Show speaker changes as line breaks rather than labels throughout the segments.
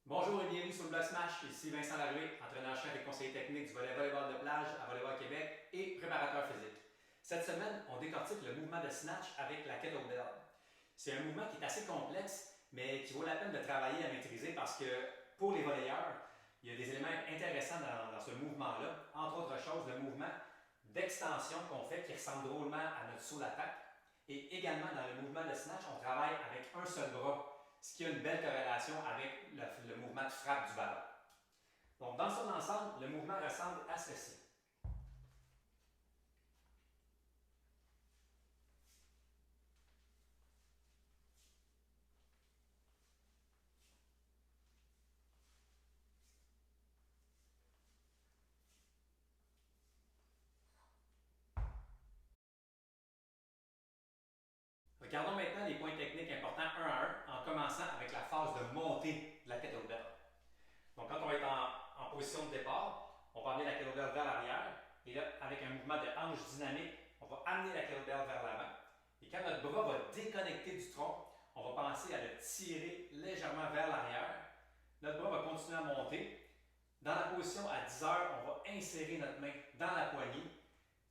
Bonjour et bienvenue sur le blog Smash, ici Vincent Laroué, entraîneur-chef et conseiller technique du volley volleyball de plage à Volleyball Québec et préparateur physique. Cette semaine, on décortique le mouvement de snatch avec la kettlebell. C'est un mouvement qui est assez complexe, mais qui vaut la peine de travailler à maîtriser parce que pour les volleyeurs, il y a des éléments intéressants dans ce mouvement-là. Entre autres choses, le mouvement d'extension qu'on fait qui ressemble drôlement à notre saut d'attaque. Et également, dans le mouvement de snatch, on travaille avec un seul bras, ce qui a une belle corrélation avec le mouvement de frappe du ballon. Donc, dans son ensemble, le mouvement ressemble à ceci. Regardons maintenant les points techniques importants un à un, en commençant avec la phase de montée de la kettlebell. Donc, quand on va être en position de départ, on va amener la kettlebell vers l'arrière, et là, avec un mouvement de hanche dynamique, on va amener la kettlebell vers l'avant. Et quand notre bras va déconnecter du tronc, on va penser à le tirer légèrement vers l'arrière. Notre bras va continuer à monter. Dans la position à 10 heures, on va insérer notre main dans la poignée.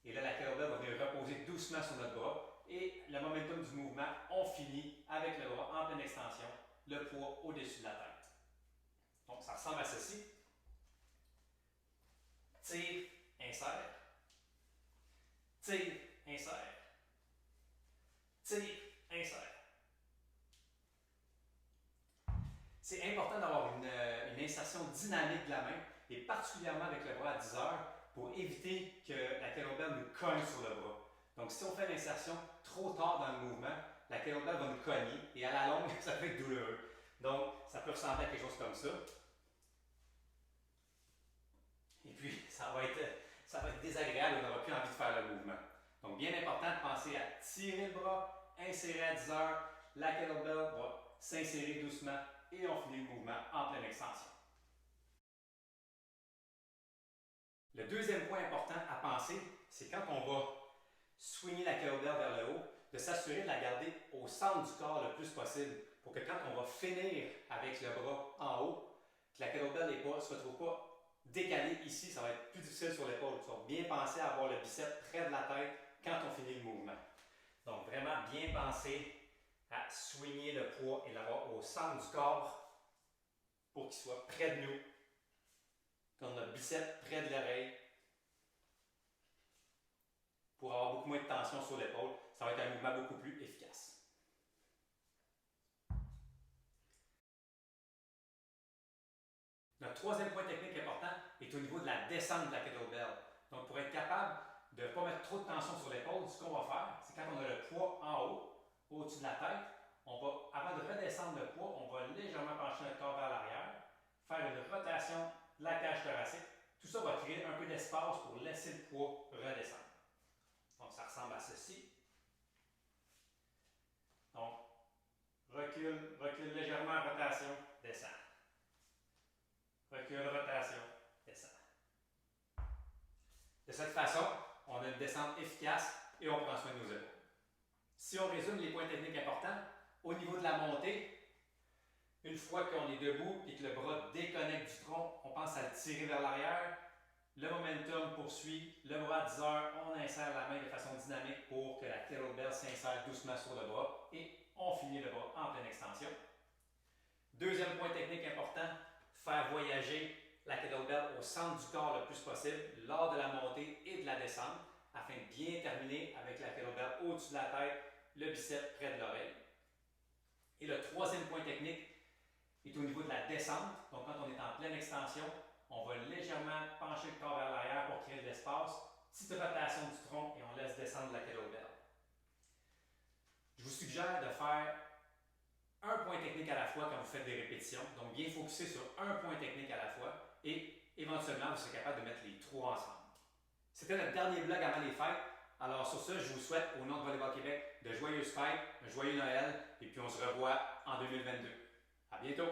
Et là, la kettlebell va venir reposer doucement sur notre bras. Et le momentum du mouvement, on finit avec le bras en pleine extension, le poids au-dessus de la tête. Donc, ça ressemble à ceci. Tire, insère. Tire, insère. Tire, insère. C'est important d'avoir une insertion dynamique de la main, et particulièrement avec le bras à 10 heures, pour éviter que la kettlebell nous cogne sur le bras. Donc, si on fait l'insertion trop tard dans le mouvement, la kettlebell va nous cogner, et à la longue, ça peut être douloureux. Donc, ça peut ressembler à quelque chose comme ça. Et puis, ça va être désagréable, on n'aura plus envie de faire le mouvement. Donc, bien important de penser à tirer le bras, insérer à 10 heures, la kettlebell va s'insérer doucement et on finit le mouvement en pleine extension. Le deuxième point important à penser, c'est quand on va swinguer la kettlebell vers le haut, de s'assurer de la garder au centre du corps le plus possible pour que quand on va finir avec le bras en haut, que la kettlebell ne se retrouve pas décalée ici, ça va être plus difficile sur l'épaule. Il faut bien penser à avoir le biceps près de la tête quand on finit le mouvement. Donc vraiment bien penser à swinguer le poids et l'avoir au centre du corps pour qu'il soit près de nous. Quand notre biceps près de l'oreille, pour avoir beaucoup moins de tension sur l'épaule, ça va être un mouvement beaucoup plus efficace. Notre troisième point technique important est au niveau de la descente de la kettlebell. Donc, pour être capable de ne pas mettre trop de tension sur l'épaule, ce qu'on va faire, c'est quand on a le poids en haut, au-dessus de la tête, avant de redescendre le poids, on va légèrement pencher notre corps vers l'arrière, faire une rotation de la cage thoracique. Tout ça va créer un peu d'espace pour laisser le poids redescendre. Donc, ça ressemble à ceci. Donc, recule, recule légèrement, rotation, descend. Recule, rotation, descend. De cette façon, on a une descente efficace et on prend soin de nos épaules. Si on résume les points techniques importants, au niveau de la montée, une fois qu'on est debout et que le bras déconnecte du tronc, on pense à le tirer vers l'arrière. Le momentum poursuit, le bras à 10 heures, on insère la main de façon dynamique pour que la kettlebell s'insère doucement sur le bras et on finit le bras en pleine extension. Deuxième point technique important, faire voyager la kettlebell au centre du corps le plus possible lors de la montée et de la descente afin de bien terminer avec la kettlebell au-dessus de la tête, le biceps près de l'oreille. Et le troisième point technique est au niveau de la descente. Donc, quand on est en pleine extension, on va légèrement pencher le corps vers l'arrière pour créer de l'espace. Petite rotation du tronc et on laisse descendre la kettlebell. Je vous suggère de faire un point technique à la fois quand vous faites des répétitions. Donc, bien focuser sur un point technique à la fois et éventuellement, vous serez capable de mettre les trois ensemble. C'était notre dernier vlog avant les fêtes. Alors, sur ce, je vous souhaite, au nom de Volleyball Québec, de joyeuses fêtes, un joyeux Noël et puis on se revoit en 2022. À bientôt!